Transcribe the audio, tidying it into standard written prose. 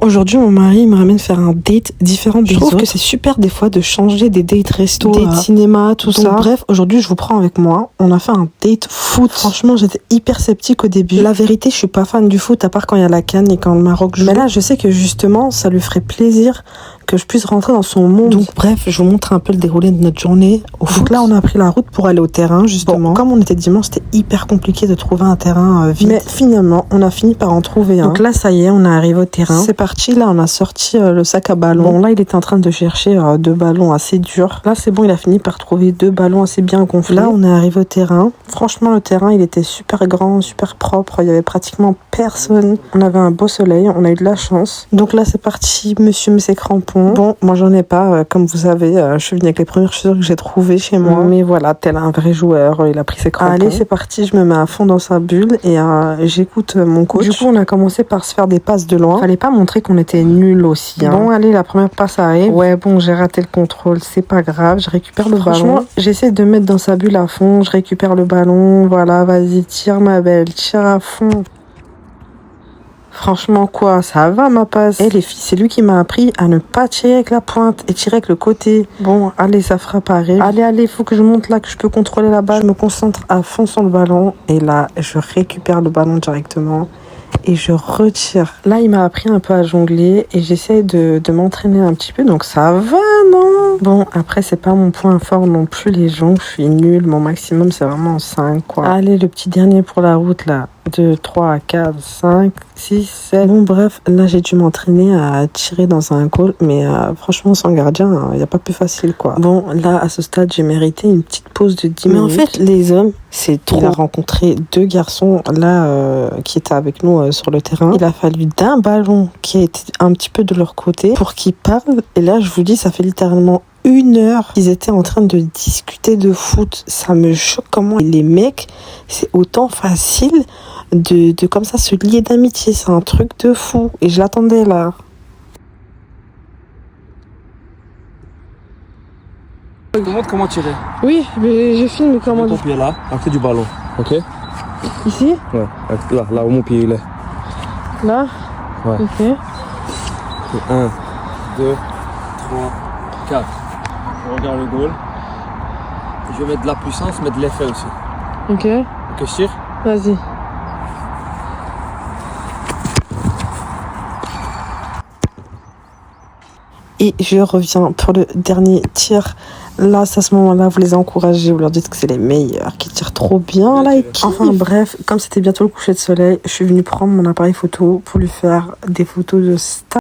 Aujourd'hui, mon mari me ramène faire un date différent des autres. Je trouve que c'est super des fois de changer des dates resto, date cinéma, tout ça. Bref, aujourd'hui, je vous prends avec moi. On a fait un date foot. Franchement, j'étais hyper sceptique au début. La vérité, je suis pas fan du foot, à part quand il y a la CAN et quand le Maroc joue. Mais là, je sais que justement, ça lui ferait plaisir que je puisse rentrer dans son monde. Donc bref, je vous montre un peu le déroulé de notre journée au foot. Donc là, on a pris la route pour aller au terrain, justement. Bon, comme on était dimanche, c'était hyper compliqué de trouver un terrain vide. Mais finalement, on a fini par en trouver un. Donc là, ça y est, on est arrivé au terrain. C'est parti, là, on a sorti le sac à ballons. Bon, là, il était en train de chercher deux ballons assez durs. Là, c'est bon, il a fini par trouver deux ballons assez bien gonflés. Là, on est arrivé au terrain. Franchement, le terrain, il était super grand, super propre. Il y avait pratiquement personne. On avait un beau soleil, on a eu de la chance. Donc là, c'est parti, monsieur met ses crampons. Bon, moi, j'en ai pas. Comme vous savez, je suis venue avec les premières chaussures que j'ai trouvées chez moi. Mais voilà, tel un vrai joueur, il a pris ses crampons. Allez, c'est parti, je me mets à fond dans sa bulle et j'écoute mon coach. Du coup, on a commencé par se faire des passes de loin. Fallait pas montrer qu'on était nuls aussi. Hein. Bon, allez, la première passe arrive. Ouais, bon, j'ai raté le contrôle, c'est pas grave. Je récupère le ballon. Franchement, j'essaie de mettre dans sa bulle à fond. Je récupère le ballon. Voilà, vas-y, tire ma belle, tire à fond. Franchement, quoi, ça va ma passe. Eh les filles, c'est lui qui m'a appris à ne pas tirer avec la pointe et tirer avec le côté. Bon, allez, ça fera pareil. Allez, faut que je monte là, que je peux contrôler la balle. Je me concentre à fond sur le ballon et là, je récupère le ballon directement et je retire. Là, il m'a appris un peu à jongler et j'essaie de m'entraîner un petit peu, donc ça va, non? Bon, après, c'est pas mon point fort non plus, les jongles, je suis nulle. Mon maximum, c'est vraiment 5, quoi. Allez, le petit dernier pour la route, là. 2, 3, 4, 5, 6, 7. Bon, bref, là, j'ai dû m'entraîner à tirer dans un goal, mais franchement, sans gardien, il n'y a pas plus facile, quoi. Bon, là, à ce stade, j'ai mérité une petite pause de 10 minutes. Mais en fait, les hommes, c'est trop. Il a rencontré deux garçons, là, qui étaient avec nous sur le terrain. Il a fallu d'un ballon qui a été un petit peu de leur côté pour qu'ils parlent. Et là, je vous dis, ça fait littéralement 1 heure qu'ils étaient en train de discuter de foot. Ça me choque comment les mecs, c'est autant facile de comme ça se lier d'amitié. C'est un truc de fou. Et je l'attendais là. Je te montre comment tirer. Oui, mais je filme comment. Ton pied là, à côté du ballon, ok? Ici? Ouais, là où mon pied il est. Là? Ouais. Ok. 1, 2, 3, 4. Je regarde le goal. Je vais mettre de la puissance, mais de l'effet aussi. Ok. Ok, je tire? Vas-y. Et je reviens pour le dernier tir. Là, c'est à ce moment-là, vous les encouragez, vous leur dites que c'est les meilleurs, qui tirent trop bien, là. Enfin bref, comme c'était bientôt le coucher de soleil, je suis venue prendre mon appareil photo pour lui faire des photos de star.